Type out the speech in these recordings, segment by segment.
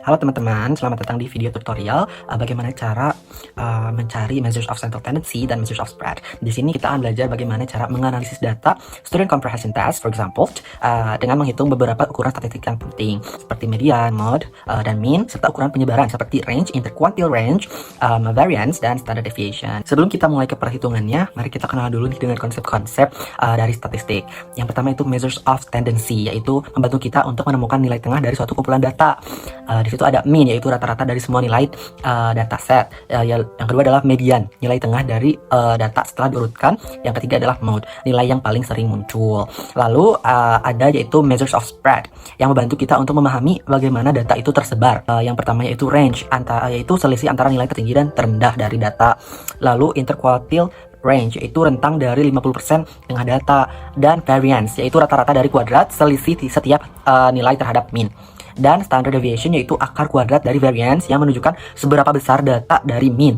Halo teman-teman, selamat datang di video tutorial bagaimana cara mencari measures of central tendency dan measures of spread. Di sini kita akan belajar bagaimana cara menganalisis data student comprehension test, for example, dengan menghitung beberapa ukuran statistik yang penting seperti median, mode, dan mean, serta ukuran penyebaran seperti range, interquartile range, variance, dan standard deviation. Sebelum kita mulai ke perhitungannya, mari kita kenal dulu nih dengan konsep-konsep dari statistik. Yang pertama itu measures of tendency, yaitu membantu kita untuk menemukan nilai tengah dari suatu kumpulan data. Di situ ada mean, yaitu rata-rata dari semua nilai dataset. Yang kedua adalah median, nilai tengah dari data setelah diurutkan. Yang ketiga adalah mode, nilai yang paling sering muncul. Lalu ada yaitu measures of spread, yang membantu kita untuk memahami bagaimana data itu tersebar. Yang pertama yaitu range, yaitu selisih antara nilai tertinggi dan terendah dari data. Lalu interquartile range, yaitu rentang dari 50% tengah data. Dan variance, yaitu rata-rata dari kuadrat selisih di setiap nilai terhadap mean. Dan standard deviation, yaitu akar kuadrat dari variance yang menunjukkan seberapa besar data dari mean.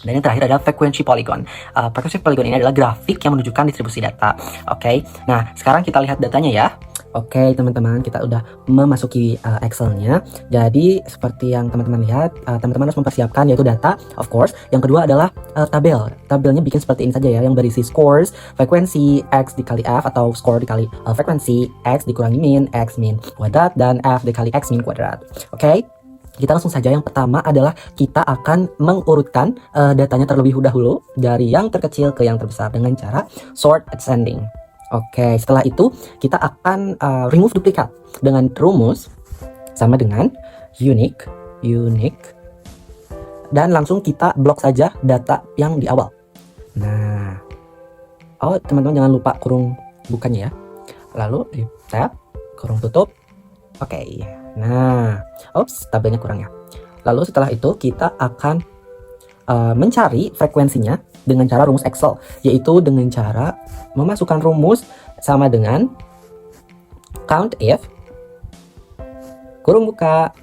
Dan yang terakhir adalah frequency polygon. Frequency polygon ini adalah grafik yang menunjukkan distribusi data. Oke, nah sekarang kita lihat datanya ya. Oke teman-teman, kita udah memasuki Excel-nya. Jadi seperti yang teman-teman lihat, teman-teman harus mempersiapkan yaitu data, of course. Yang kedua adalah tabel. Tabelnya bikin seperti ini saja ya, yang berisi scores, frekuensi, X dikali F, atau score dikali frekuensi, X dikurangi min, X min kuadrat, dan F dikali X min kuadrat. Oke, kita langsung saja. Yang pertama adalah kita akan mengurutkan datanya terlebih dahulu dari yang terkecil ke yang terbesar dengan cara sort ascending. Oke, setelah itu kita akan remove duplikat dengan rumus sama dengan unique, dan langsung kita blok saja data yang di awal. Nah, teman-teman jangan lupa kurung bukanya ya. Lalu di tab, kurung tutup. Oke, nah, tabelnya kurang ya. Lalu setelah itu kita akan mencari frekuensinya dengan cara rumus Excel, yaitu dengan cara memasukkan rumus sama dengan count if, kurung buka,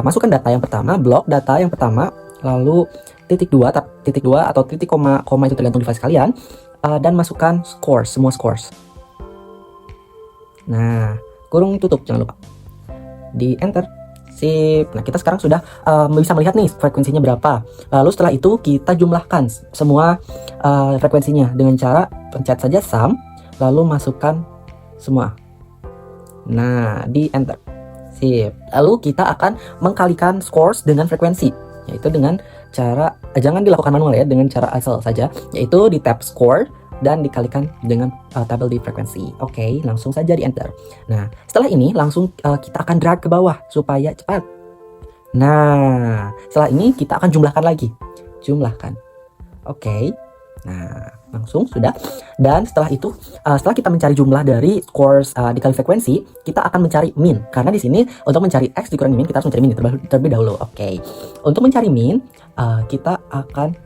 masukkan data yang pertama, blok data yang pertama, lalu titik dua atau titik koma itu tergantung device kalian, dan masukkan scores, semua scores. Nah, kurung tutup, jangan lupa di enter. Sip. Nah, kita sekarang sudah bisa melihat nih frekuensinya berapa. Lalu setelah itu kita jumlahkan semua frekuensinya dengan cara pencet saja sum, lalu masukkan semua. Nah, di enter. Sip. Lalu kita akan mengkalikan scores dengan frekuensi, yaitu dengan cara jangan dilakukan manual ya, dengan cara Excel saja, yaitu di tab score dan dikalikan dengan tabel di frekuensi. Oke, langsung saja di enter. Nah, setelah ini langsung kita akan drag ke bawah supaya cepat. Nah, setelah ini kita akan jumlahkan lagi. Jumlahkan. Oke. Nah, langsung sudah. Dan setelah itu, setelah kita mencari jumlah dari scores dikali frekuensi, kita akan mencari mean. Karena di sini untuk mencari X dikurangi mean, kita harus mencari mean terlebih dahulu. Oke. Untuk mencari mean, kita akan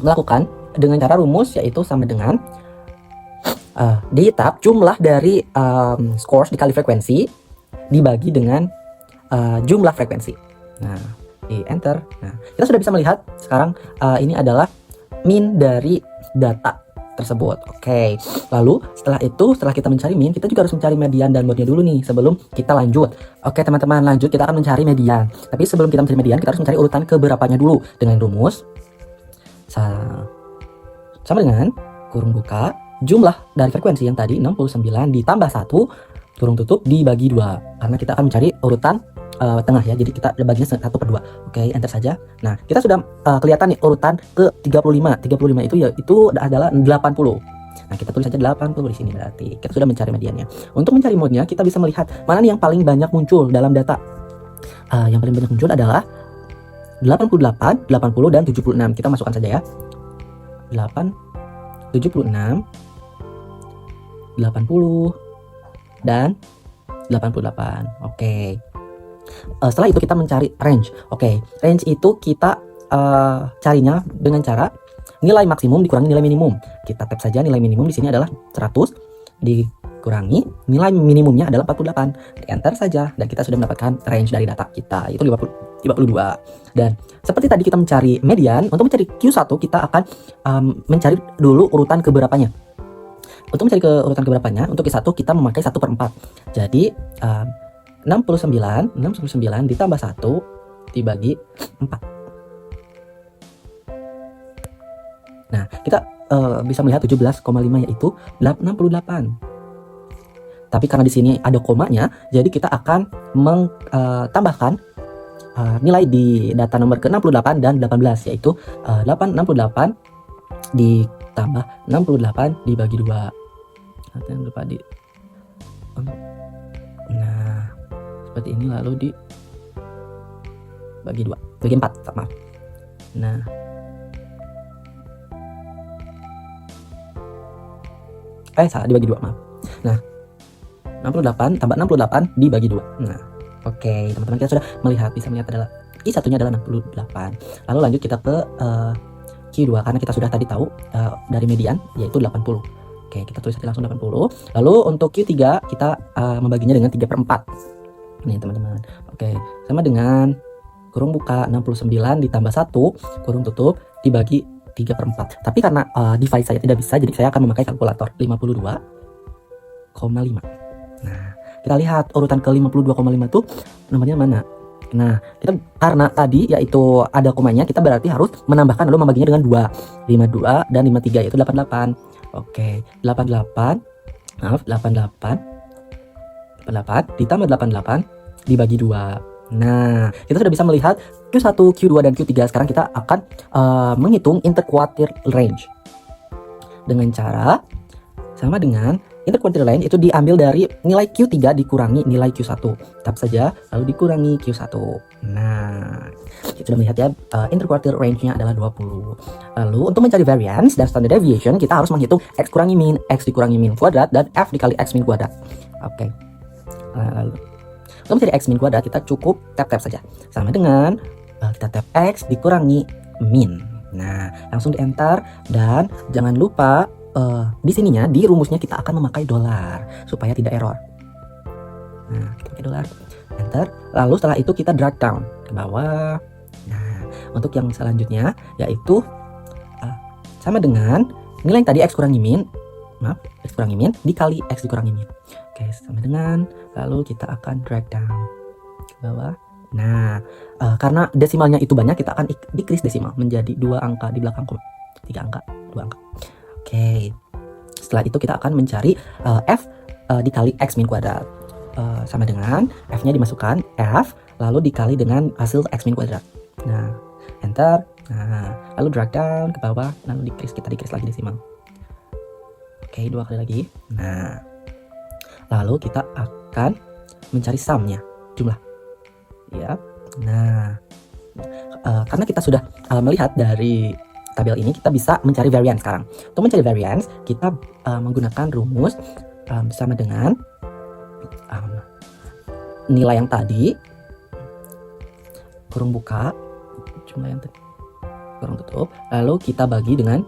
melakukan dengan cara rumus, yaitu sama dengan di tab jumlah dari scores dikali frekuensi dibagi dengan jumlah frekuensi. Nah, di enter. Nah, kita sudah bisa melihat sekarang ini adalah mean dari data tersebut. Oke. Lalu setelah kita mencari mean, kita juga harus mencari median dan mode-nya dulu nih sebelum kita lanjut. Oke teman-teman, lanjut kita akan mencari median. Tapi sebelum kita mencari median, kita harus mencari urutan keberapanya dulu dengan rumus sama dengan kurung buka jumlah dari frekuensi yang tadi 69 ditambah 1 kurung tutup dibagi 2, karena kita akan mencari urutan tengah ya, jadi kita baginya 1/2. Oke, enter saja. Nah, kita sudah kelihatan nih urutan ke 35 itu adalah 80. Nah, kita tulis saja 80 di sini, berarti kita sudah mencari mediannya. Untuk mencari mode-nya, kita bisa melihat mana nih yang paling banyak muncul dalam data. Yang paling banyak muncul adalah 88, 80, dan 76. Kita masukkan saja ya. 76, 80, dan 88. Oke. Setelah itu kita mencari range. Oke, range itu kita carinya dengan cara nilai maksimum dikurangi nilai minimum. Kita tap saja nilai minimum di sini adalah 100 dikurangi nilai minimumnya adalah 48. Enter saja dan kita sudah mendapatkan range dari data kita, itu 52. Dan seperti tadi kita mencari median, untuk mencari Q1 kita akan mencari dulu urutan keberapanya. Untuk mencari urutan keberapanya, untuk Q1 kita memakai 1/4. Jadi 69 ditambah 1 dibagi 4. Nah, kita bisa melihat 17,5 yaitu 68. Tapi karena di sini ada komanya, jadi kita akan tambahkan nilai di data nomor ke-68 dan 18, yaitu 868 ditambah 68 dibagi 2. Jangan lupa nah, seperti ini, lalu dibagi 2, bagi 4, maaf. Nah, salah, dibagi 2, maaf. Nah, 68 tambah 68 dibagi 2. Nah, oke, teman-teman, kita sudah bisa melihat adalah I1-nya adalah 68. Lalu lanjut kita ke Q2, karena kita sudah tadi tahu dari median yaitu 80. Oke, kita tulis aja langsung 80. Lalu untuk Q3 kita membaginya dengan 3/4. Nih, teman-teman. Oke, sama dengan kurung buka 69 ditambah 1 kurung tutup dibagi 3/4. Tapi karena device saya tidak bisa, jadi saya akan memakai kalkulator. 52,5. Nah, kita lihat urutan ke 52,5 tuh nomornya mana. Nah, kita karena tadi yaitu ada komanya, kita berarti harus menambahkan lalu membaginya dengan 2. 52 dan 53 yaitu 88. Oke, 88 ditambah 88 dibagi 2. Nah, kita sudah bisa melihat Q1, Q2 dan Q3. Sekarang kita akan menghitung interquartile range dengan cara sama dengan interquartile range itu diambil dari nilai Q3 dikurangi nilai Q1. Tap saja lalu dikurangi Q1. Nah, kita sudah melihat ya, interquartile range-nya adalah 20. Lalu untuk mencari variance dan standard deviation, kita harus menghitung X kurangi min, X dikurangi min kuadrat, dan F dikali X min kuadrat. Oke. Lalu untuk mencari X min kuadrat, kita cukup tap-tap saja. Sama dengan kita tap X dikurangi min. Nah, langsung di enter, dan jangan lupa di sininya, di rumusnya kita akan memakai dolar supaya tidak error. Nah, kita pakai dolar, enter. Lalu setelah itu kita drag down ke bawah. Nah, untuk yang selanjutnya yaitu sama dengan nilai yang tadi X kurangi min, X kurangi min dikali X dikurangi min. Oke, sama dengan, lalu kita akan drag down ke bawah. Nah, karena desimalnya itu banyak, kita akan decrease desimal menjadi 2 angka di belakang koma, 3 angka, 2 angka. Oke, setelah itu kita akan mencari F dikali X min kuadrat. Sama dengan F-nya dimasukkan, F, lalu dikali dengan hasil X min kuadrat. Nah, enter. Nah, lalu drag down ke bawah, lalu kita decrease lagi desimal. Oke, 2 kali lagi. Nah, lalu kita akan mencari sum-nya, jumlah. Ya. Nah, karena kita sudah melihat dari tabel ini, kita bisa mencari variance sekarang. Untuk mencari variance, kita menggunakan rumus sama dengan nilai yang tadi, kurung buka, jumlah yang tadi, kurung tutup, lalu kita bagi dengan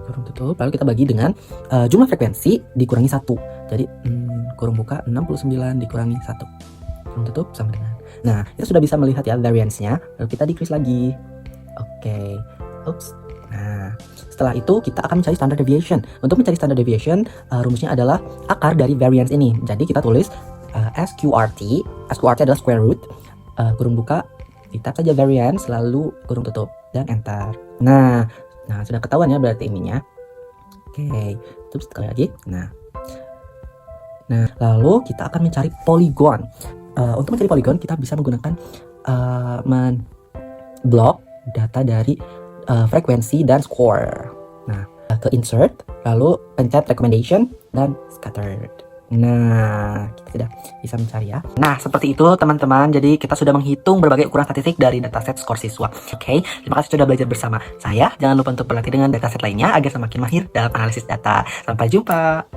kurung tutup, lalu kita bagi dengan jumlah frekuensi dikurangi 1. Jadi kurung buka 69 dikurangi 1. Kurung tutup sama dengan. Nah, kita sudah bisa melihat ya variance-nya. Lalu kita decrease lagi. Oke. Oops. Nah, setelah itu kita akan mencari standard deviation. Untuk mencari standard deviation, rumusnya adalah akar dari variance ini. Jadi kita tulis SQRT. SQRT adalah square root. Kurung buka, kita saja variance, lalu kurung tutup dan enter. Nah, sudah ketahuan ya berarti ininya. Oke, terus sekali lagi. Nah, lalu kita akan mencari polygon. Untuk mencari polygon, kita bisa menggunakan blok data dari frekuensi dan score. Nah, ke insert, lalu pencet recommendation dan scattered. Nah, kita sudah bisa mencari ya. Nah, seperti itu teman-teman. Jadi kita sudah menghitung berbagai ukuran statistik dari dataset skor siswa. Oke, terima kasih sudah belajar bersama saya. Jangan lupa untuk berlatih dengan dataset lainnya agar semakin mahir dalam analisis data. Sampai jumpa.